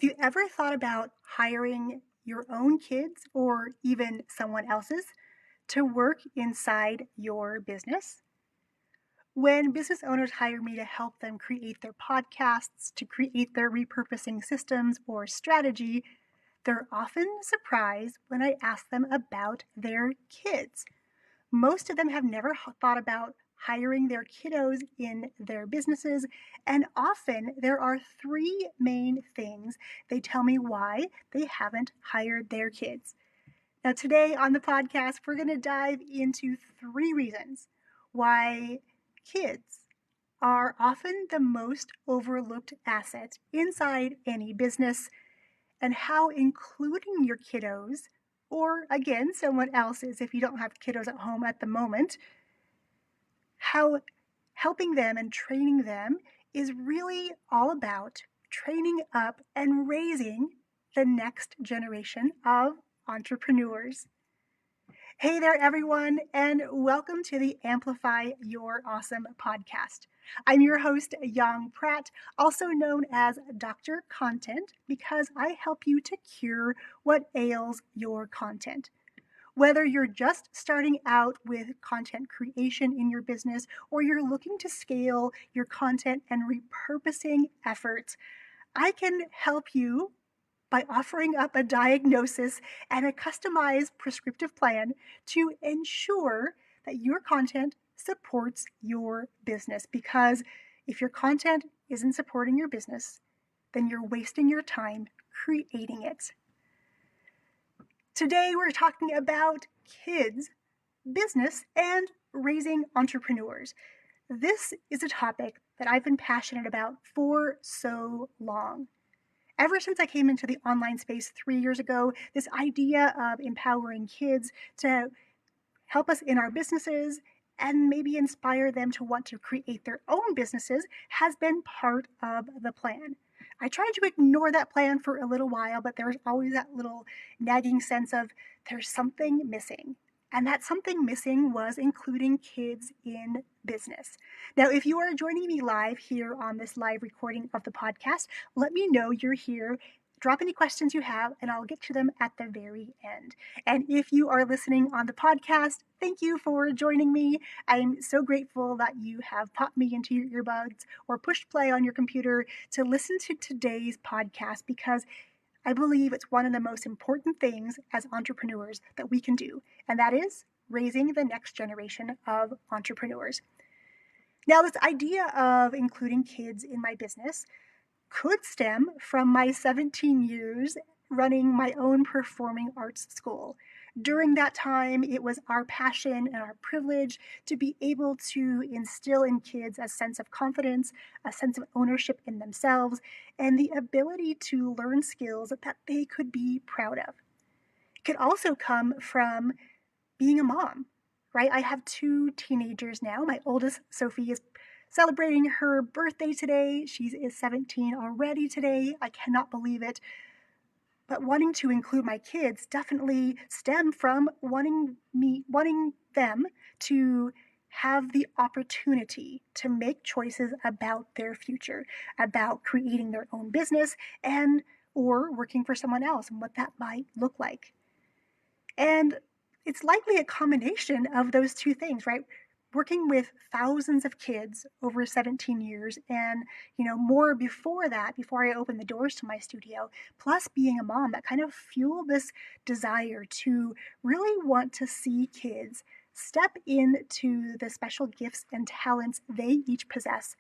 Have you ever thought about hiring your own kids or even someone else's to work inside your business? When business owners hire me to help them create their podcasts, to create their repurposing systems or strategy, they're often surprised when I ask them about their kids. Most of them have never thought about hiring their kiddos in their businesses, and often there are three main things they tell me why they haven't hired their kids. Now, today on the podcast, we're going to dive into three reasons why kids are often the most overlooked asset inside any business, and how including your kiddos, or again, someone else's if you don't have kiddos at home at the moment, how helping them and training them is really all about training up and raising the next generation of entrepreneurs. Hey there, everyone, and welcome to the Amplify Your Awesome podcast. I'm your host, Yong Pratt, also known as Dr. Content, because I help you to cure what ails your content. Whether you're just starting out with content creation in your business or you're looking to scale your content and repurposing efforts, I can help you by offering up a diagnosis and a customized prescriptive plan to ensure that your content supports your business. Because if your content isn't supporting your business, then you're wasting your time creating it. Today, we're talking about kids, business, and raising entrepreneurs. This is a topic that I've been passionate about for so long. Ever since I came into the online space 3 years ago, this idea of empowering kids to help us in our businesses and maybe inspire them to want to create their own businesses has been part of the plan. I tried to ignore that plan for a little while, but there was always that little nagging sense of there's something missing. And that something missing was including kids in business. Now, if you are joining me live here on this live recording of the podcast, let me know you're here. Drop any questions you have, and I'll get to them at the very end. And if you are listening on the podcast, thank you for joining me. I'm so grateful that you have popped me into your earbuds or pushed play on your computer to listen to today's podcast, because I believe it's one of the most important things as entrepreneurs that we can do, and that is raising the next generation of entrepreneurs. Now, this idea of including kids in my business could stem from my 17 years running my own performing arts school. During that time, it was our passion and our privilege to be able to instill in kids a sense of confidence, a sense of ownership in themselves, and the ability to learn skills that they could be proud of. It could also come from being a mom, right? I have two teenagers now. My oldest, Sophie, is celebrating her birthday today. She is 17 already today. I cannot believe it. But wanting to include my kids definitely stem from wanting them to have the opportunity to make choices about their future, about creating their own business and or working for someone else and what that might look like. And it's likely a combination of those two things, right? Working with thousands of kids over 17 years and, more before that, before I opened the doors to my studio, plus being a mom, that kind of fueled this desire to really want to see kids step into the special gifts and talents they each possess,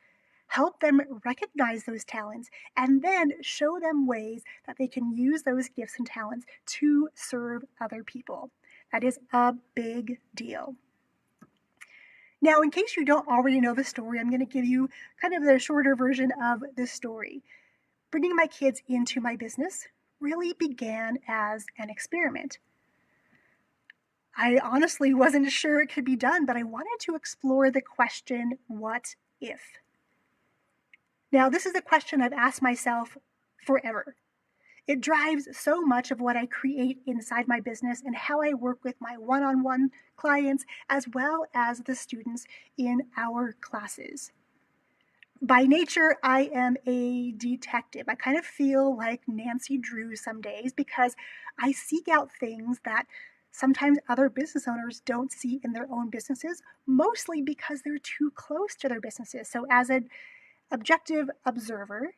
help them recognize those talents, and then show them ways that they can use those gifts and talents to serve other people. That is a big deal. Now, in case you don't already know the story, I'm going to give you kind of the shorter version of this story. Bringing my kids into my business really began as an experiment. I honestly wasn't sure it could be done, but I wanted to explore the question, what if? Now, this is a question I've asked myself forever. It drives so much of what I create inside my business and how I work with my one-on-one clients as well as the students in our classes. By nature, I am a detective. I kind of feel like Nancy Drew some days because I seek out things that sometimes other business owners don't see in their own businesses, mostly because they're too close to their businesses. So, as an objective observer,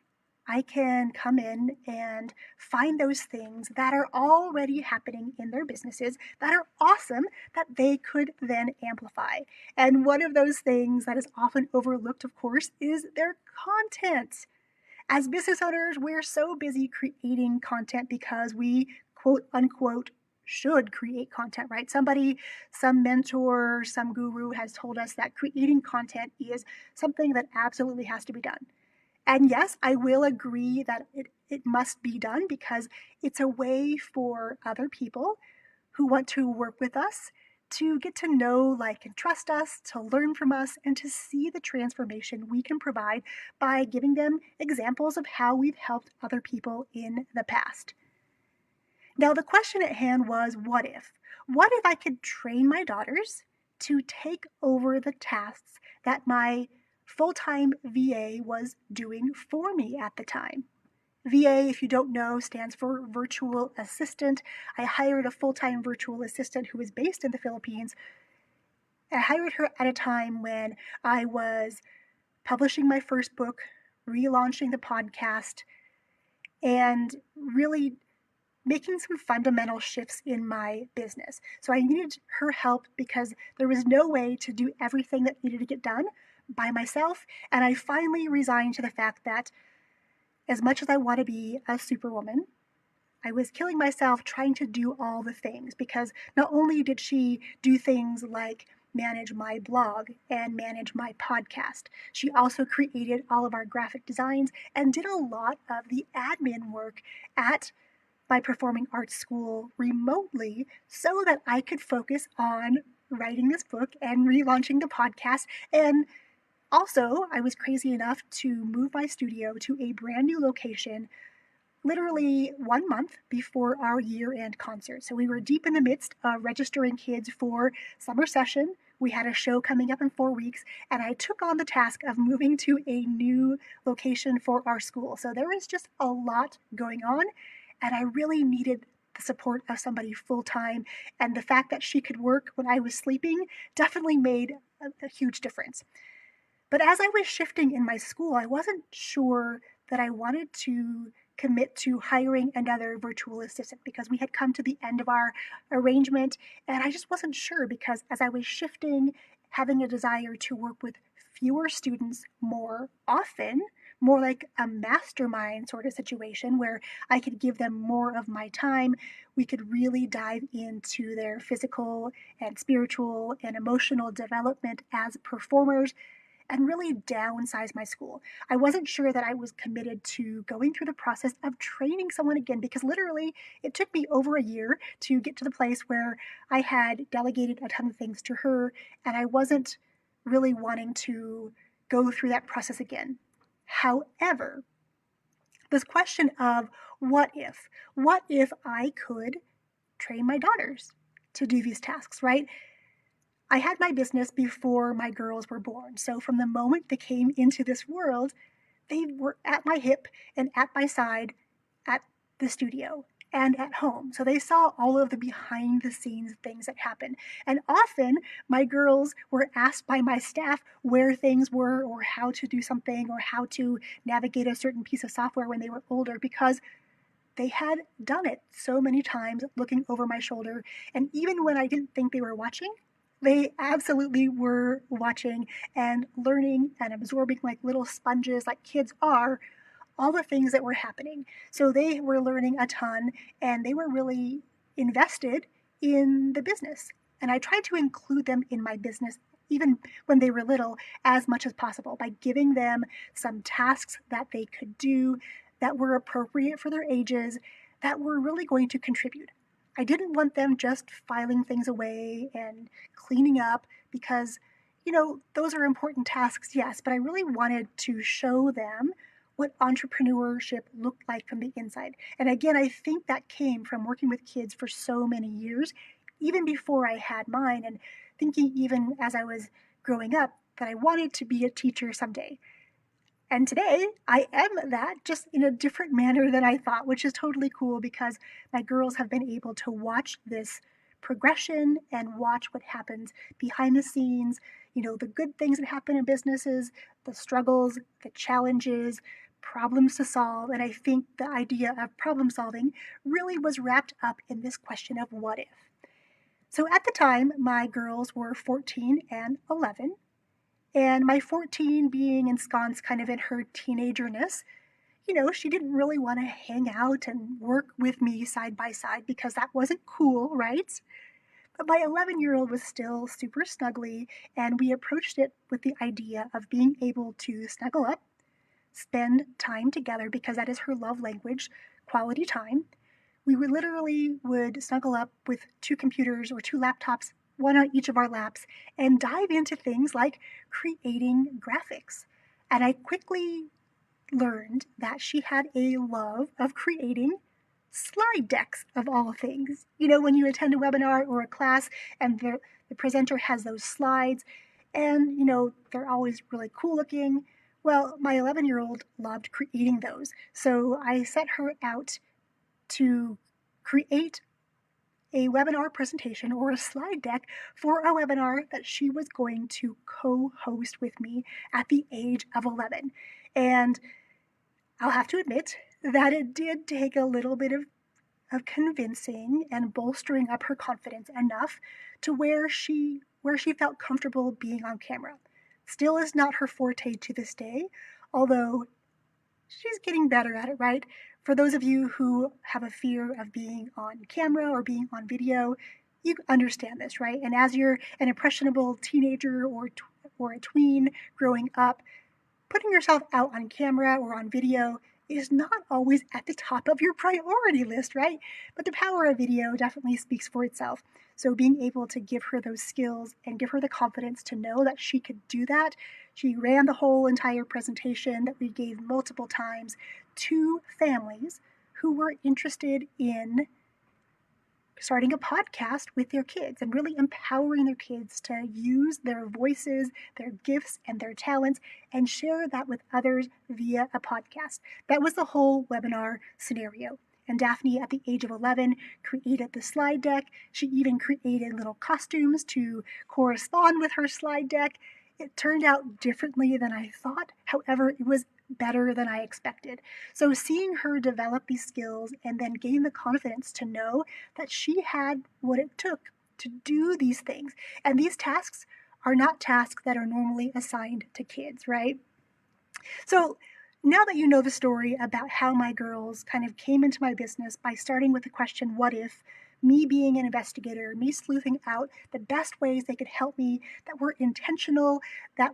I can come in and find those things that are already happening in their businesses that are awesome that they could then amplify. And one of those things that is often overlooked, of course, is their content. As business owners, we're so busy creating content because we quote unquote should create content, right? Somebody, some mentor, some guru has told us that creating content is something that absolutely has to be done. And yes, I will agree that it must be done because it's a way for other people who want to work with us to get to know, like, and trust us, to learn from us, and to see the transformation we can provide by giving them examples of how we've helped other people in the past. Now, the question at hand was, what if? What if I could train my daughters to take over the tasks that my full-time VA was doing for me at the time? VA, if you don't know, stands for virtual assistant. I hired a full-time virtual assistant who is based in the Philippines. I hired her at a time when I was publishing my first book, relaunching the podcast, and really making some fundamental shifts in my business. So I needed her help because there was no way to do everything that needed to get done by myself. And I finally resigned to the fact that as much as I want to be a superwoman, I was killing myself trying to do all the things because not only did she do things like manage my blog and manage my podcast, she also created all of our graphic designs and did a lot of the admin work at my performing arts school remotely so that I could focus on writing this book and relaunching the podcast. And also, I was crazy enough to move my studio to a brand new location literally 1 month before our year-end concert. So we were deep in the midst of registering kids for summer session. We had a show coming up in 4 weeks, and I took on the task of moving to a new location for our school. So there was just a lot going on, and I really needed the support of somebody full-time. And the fact that she could work when I was sleeping definitely made a huge difference. But as I was shifting in my school, I wasn't sure that I wanted to commit to hiring another virtual assistant because we had come to the end of our arrangement, and I just wasn't sure because as I was shifting, having a desire to work with fewer students more often, more like a mastermind sort of situation where I could give them more of my time, we could really dive into their physical and spiritual and emotional development as performers and really downsize my school. I wasn't sure that I was committed to going through the process of training someone again because literally it took me over a year to get to the place where I had delegated a ton of things to her and I wasn't really wanting to go through that process again. However, this question of what if I could train my daughters to do these tasks, right? I had my business before my girls were born. So from the moment they came into this world, they were at my hip and at my side at the studio and at home. So they saw all of the behind the scenes things that happen. And often my girls were asked by my staff where things were or how to do something or how to navigate a certain piece of software when they were older because they had done it so many times looking over my shoulder. And even when I didn't think they were watching, they absolutely were watching and learning and absorbing like little sponges, like kids are, all the things that were happening. So they were learning a ton and they were really invested in the business. And I tried to include them in my business even when they were little as much as possible by giving them some tasks that they could do that were appropriate for their ages that were really going to contribute. I didn't want them just filing things away and cleaning up because, those are important tasks, yes, but I really wanted to show them what entrepreneurship looked like from the inside. And again, I think that came from working with kids for so many years, even before I had mine, and thinking even as I was growing up that I wanted to be a teacher someday. And today I am that, just in a different manner than I thought, which is totally cool because my girls have been able to watch this progression and watch what happens behind the scenes, the good things that happen in businesses, the struggles, the challenges, problems to solve. And I think the idea of problem solving really was wrapped up in this question of what if. So at the time, my girls were 14 and 11. And my 14 being ensconced kind of in her teenagerness, she didn't really want to hang out and work with me side by side because that wasn't cool, right? But my 11-year-old was still super snuggly, and we approached it with the idea of being able to snuggle up, spend time together because that is her love language, quality time. We would snuggle up with two computers or two laptops, one on each of our laps, and dive into things like creating graphics. And I quickly learned that she had a love of creating slide decks of all things. When you attend a webinar or a class and the presenter has those slides and, they're always really cool looking. Well, my 11-year-old loved creating those. So I set her out to create a webinar presentation or a slide deck for a webinar that she was going to co-host with me at the age of 11. And I'll have to admit that it did take a little bit of convincing and bolstering up her confidence enough to where she felt comfortable being on camera. Still is not her forte to this day, although she's getting better at it, right? For those of you who have a fear of being on camera or being on video, you understand this, right? And as you're an impressionable teenager or a tween growing up, putting yourself out on camera or on video is not always at the top of your priority list, right? But the power of video definitely speaks for itself. So being able to give her those skills and give her the confidence to know that she could do that. She ran the whole entire presentation that we gave multiple times to families who were interested in starting a podcast with their kids and really empowering their kids to use their voices, their gifts, and their talents and share that with others via a podcast. That was the whole webinar scenario. And Daphne, at the age of 11, created the slide deck. She even created little costumes to correspond with her slide deck. It turned out differently than I thought. However, it was better than I expected. So seeing her develop these skills and then gain the confidence to know that she had what it took to do these things. And these tasks are not tasks that are normally assigned to kids, right? So now that you know the story about how my girls kind of came into my business by starting with the question, what if? Me being an investigator, me sleuthing out the best ways they could help me that were intentional, that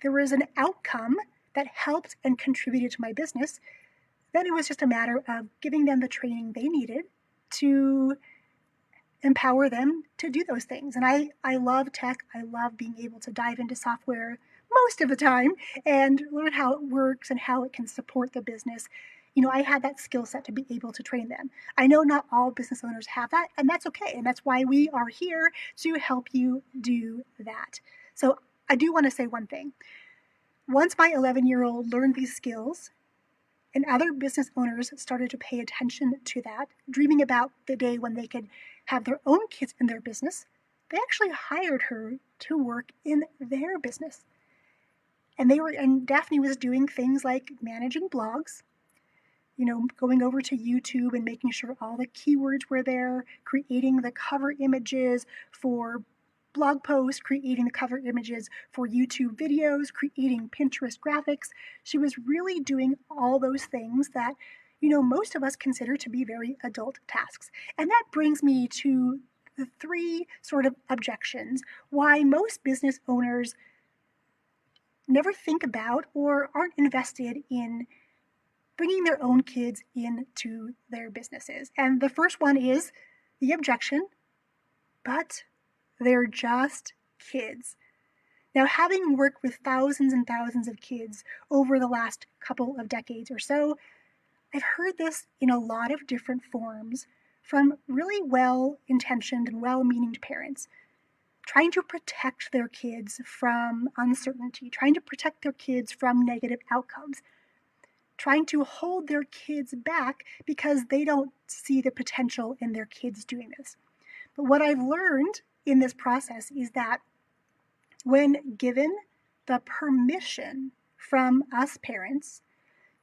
there was an outcome that helped and contributed to my business, then it was just a matter of giving them the training they needed to empower them to do those things. And I love tech. I love being able to dive into software most of the time and learn how it works and how it can support the business. I had that skill set to be able to train them. I know not all business owners have that, and that's okay. And that's why we are here to help you do that. So I do want to say one thing. Once my 11-year-old learned these skills, and other business owners started to pay attention to that, dreaming about the day when they could have their own kids in their business, they actually hired her to work in their business. And Daphne was doing things like managing blogs, going over to YouTube and making sure all the keywords were there, creating the cover images for blog posts, creating the cover images for YouTube videos, creating Pinterest graphics. She was really doing all those things that, most of us consider to be very adult tasks. And that brings me to the three sort of objections why most business owners never think about or aren't invested in bringing their own kids into their businesses. And the first one is the objection, but they're just kids. Now, having worked with thousands and thousands of kids over the last couple of decades or so, I've heard this in a lot of different forms from really well-intentioned and well-meaning parents. trying to protect their kids from uncertainty, trying to protect their kids from negative outcomes, trying to hold their kids back because they don't see the potential in their kids doing this. But what I've learned in this process is that when given the permission from us parents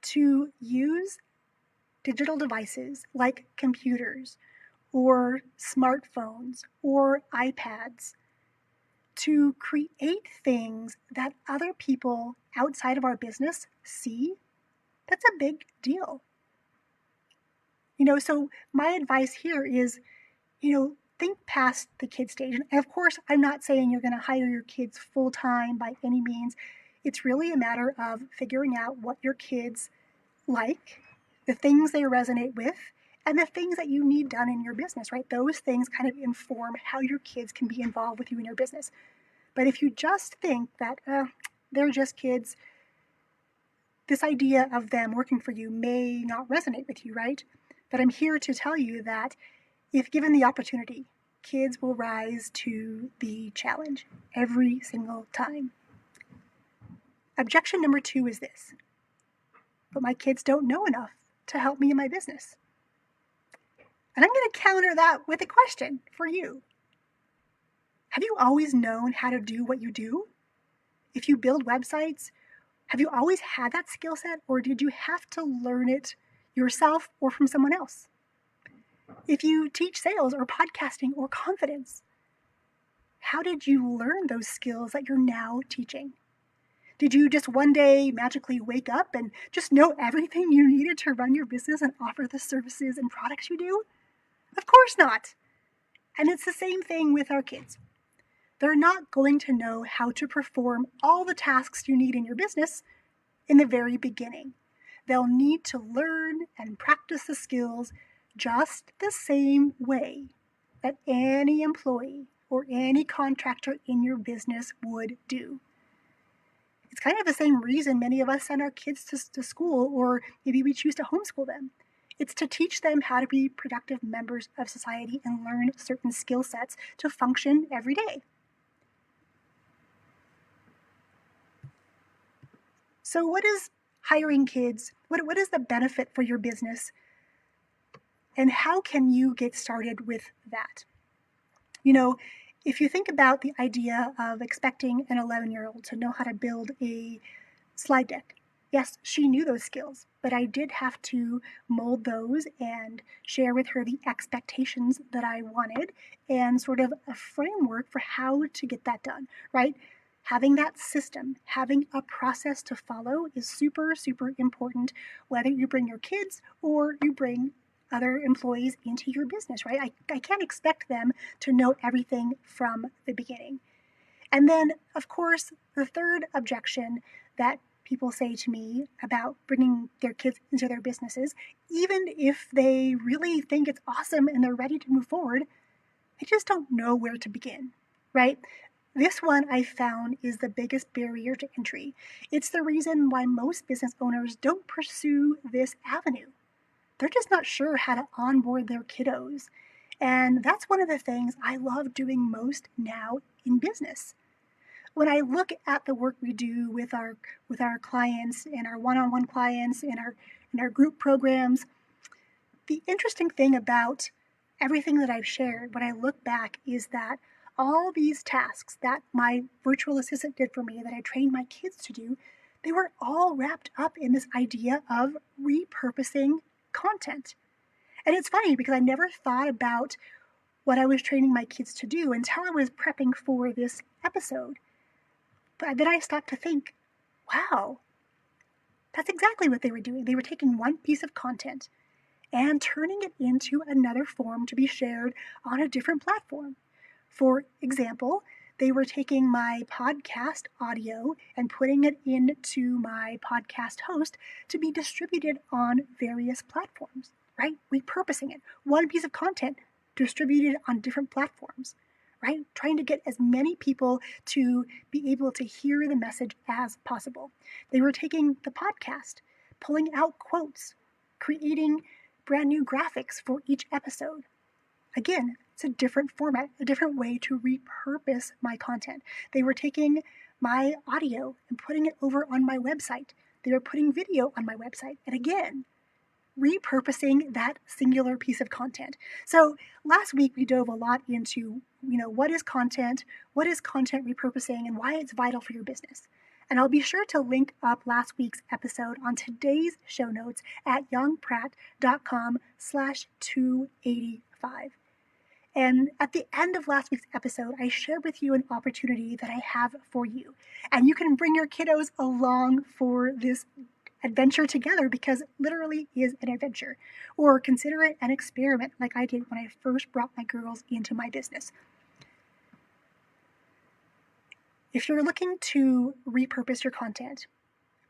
to use digital devices like computers or smartphones or iPads to create things that other people outside of our business see, that's a big deal. So my advice here is, think past the kid stage. And of course, I'm not saying you're going to hire your kids full time by any means. It's really a matter of figuring out what your kids like, the things they resonate with, and the things that you need done in your business, right? Those things kind of inform how your kids can be involved with you in your business. But if you just think that they're just kids, this idea of them working for you may not resonate with you, right? But I'm here to tell you that if given the opportunity, kids will rise to the challenge every single time. Objection number 2 is this: but my kids don't know enough to help me in my business. And I'm going to counter that with a question for you. Have you always known how to do what you do? If you build websites, have you always had that skill set, or did you have to learn it yourself or from someone else? If you teach sales or podcasting or confidence, how did you learn those skills that you're now teaching? Did you just one day magically wake up and just know everything you needed to run your business and offer the services and products you do? Of course not. And it's the same thing with our kids. They're not going to know how to perform all the tasks you need in your business in the very beginning. They'll need to learn and practice the skills just the same way that any employee or any contractor in your business would do. It's kind of the same reason many of us send our kids to school, or maybe we choose to homeschool them. It's to teach them how to be productive members of society and learn certain skill sets to function every day. So what is hiring kids? What is the benefit for your business? And how can you get started with that? If you think about the idea of expecting an 11-year-old to know how to build a slide deck, yes, she knew those skills, but I did have to mold those and share with her the expectations that I wanted and sort of a framework for how to get that done, right? Having that system, having a process to follow is super, super important, whether you bring your kids or you bring other employees into your business, right? I can't expect them to know everything from the beginning. And then, of course, the third objection that people say to me about bringing their kids into their businesses, even if they really think it's awesome and they're ready to move forward, they just don't know where to begin, right? This one I found is the biggest barrier to entry. It's the reason why most business owners don't pursue this avenue. They're just not sure how to onboard their kiddos. And that's one of the things I love doing most now in business. When I look at the work we do with our clients and our one-on-one clients and our group programs, the interesting thing about everything that I've shared when I look back is that all these tasks that my virtual assistant did for me, that I trained my kids to do, they were all wrapped up in this idea of repurposing content. And it's funny because I never thought about what I was training my kids to do until I was prepping for this episode. But then I stopped to think, wow, that's exactly what they were doing. They were taking one piece of content and turning it into another form to be shared on a different platform. For example, they were taking my podcast audio and putting it into my podcast host to be distributed on various platforms, right? Repurposing it. One piece of content distributed on different platforms, right? Trying to get as many people to be able to hear the message as possible. They were taking the podcast, pulling out quotes, creating brand new graphics for each episode. Again, it's a different format, a different way to repurpose my content. They were taking my audio and putting it over on my website. They were putting video on my website. And again, repurposing that singular piece of content. So last week we dove a lot into, what is content repurposing, and why it's vital for your business. And I'll be sure to link up last week's episode on today's show notes at yongpratt.com/285. And at the end of last week's episode, I shared with you an opportunity that I have for you. And you can bring your kiddos along for this adventure together, because it literally is an adventure. Or consider it an experiment, like I did when I first brought my girls into my business. If you're looking to repurpose your content,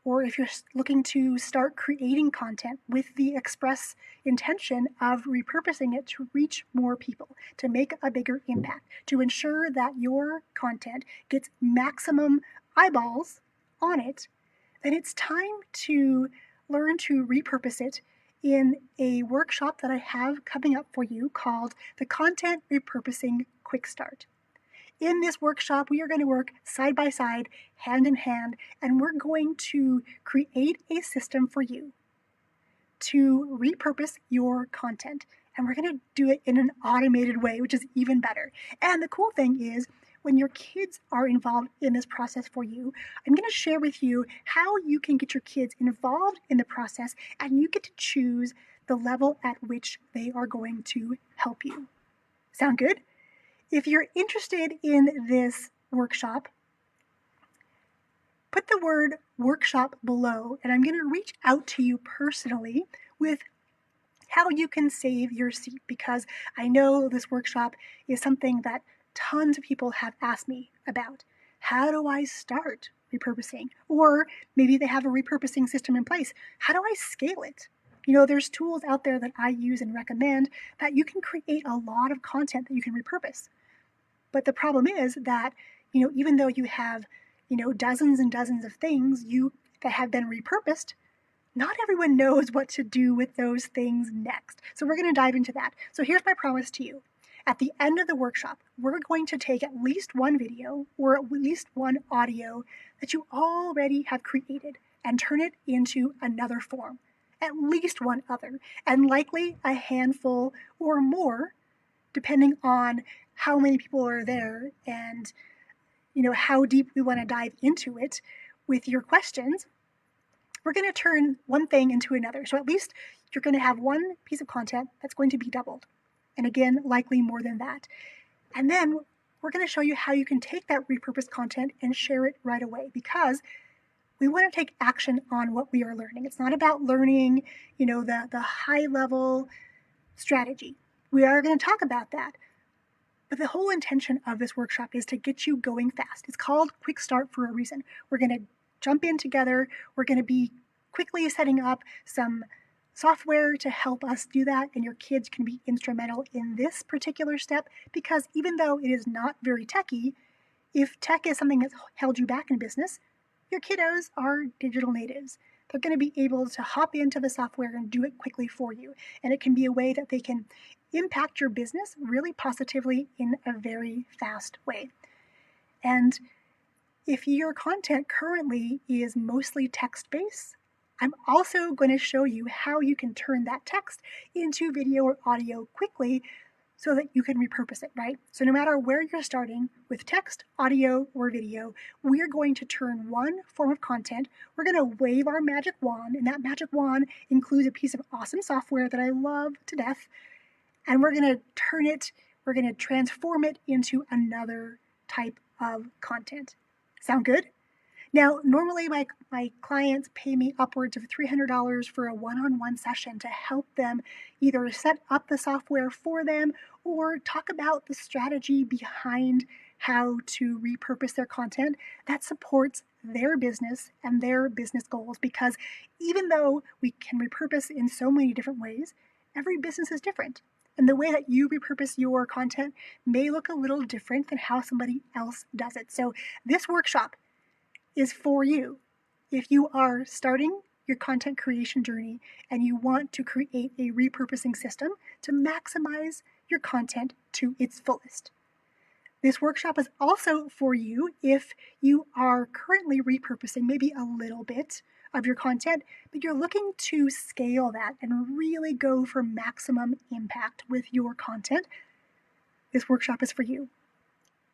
or if you're looking to start creating content with the express intention of repurposing it to reach more people, to make a bigger impact, to ensure that your content gets maximum eyeballs on it, then it's time to learn to repurpose it in a workshop that I have coming up for you called the Content Repurposing Quickstart. In this workshop, we are going to work side by side, hand in hand, and we're going to create a system for you to repurpose your content. And we're going to do it in an automated way, which is even better. And the cool thing is, when your kids are involved in this process for you, I'm going to share with you how you can get your kids involved in the process, and you get to choose the level at which they are going to help you. Sound good? If you're interested in this workshop, put the word workshop below, and I'm going to reach out to you personally with how you can save your seat, because I know this workshop is something that tons of people have asked me about. How do I start repurposing? Or maybe they have a repurposing system in place. How do I scale it? There's tools out there that I use and recommend that you can create a lot of content that you can repurpose. But the problem is that, even though you have, dozens and dozens of things that have been repurposed, not everyone knows what to do with those things next. So we're going to dive into that. So here's my promise to you. At the end of the workshop, we're going to take at least one video or at least one audio that you already have created and turn it into another form, at least one other, and likely a handful or more, depending on how many people are there and how deep we want to dive into it with your questions. We're going to turn one thing into another. So at least you're going to have one piece of content that's going to be doubled. And again, likely more than that. And then we're going to show you how you can take that repurposed content and share it right away, because we want to take action on what we are learning. It's not about learning, the high level strategy. We are going to talk about that. But the whole intention of this workshop is to get you going fast. It's called Quickstart for a reason. We're going to jump in together. We're going to be quickly setting up some software to help us do that, and your kids can be instrumental in this particular step, because even though it is not very techy, if tech is something that's held you back in business, your kiddos are digital natives. They're going to be able to hop into the software and do it quickly for you. And it can be a way that they can impact your business really positively in a very fast way. And if your content currently is mostly text-based, I'm also going to show you how you can turn that text into video or audio quickly so that you can repurpose it, right? So no matter where you're starting with text, audio, or video, we're going to turn one form of content. We're going to wave our magic wand, and that magic wand includes a piece of awesome software that I love to death, and we're going to transform it into another type of content. Sound good? Now, normally my clients pay me upwards of $300 for a one-on-one session to help them either set up the software for them or talk about the strategy behind how to repurpose their content that supports their business and their business goals. Because even though we can repurpose in so many different ways, every business is different. And the way that you repurpose your content may look a little different than how somebody else does it. So this workshop is for you. If you are starting your content creation journey and you want to create a repurposing system to maximize your content to its fullest. This workshop is also for you if you are currently repurposing maybe a little bit of your content, but you're looking to scale that and really go for maximum impact with your content. This workshop is for you.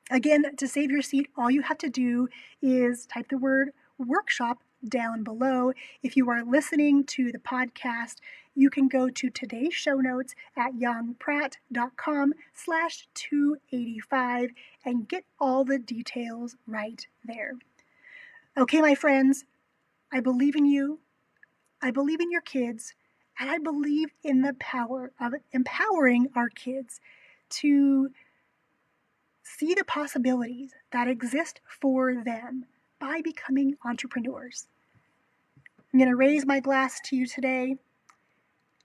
Again, to save your seat, all you have to do is type the word workshop down below. If you are listening to the podcast, you can go to today's show notes at yongpratt.com/285 and get all the details right there. Okay, my friends, I believe in you. I believe in your kids, and I believe in the power of empowering our kids to see the possibilities that exist for them by becoming entrepreneurs. I'm going to raise my glass to you today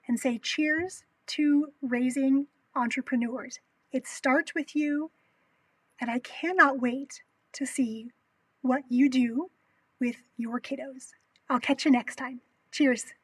and say cheers to raising entrepreneurs. It starts with you, and I cannot wait to see what you do with your kiddos. I'll catch you next time. Cheers.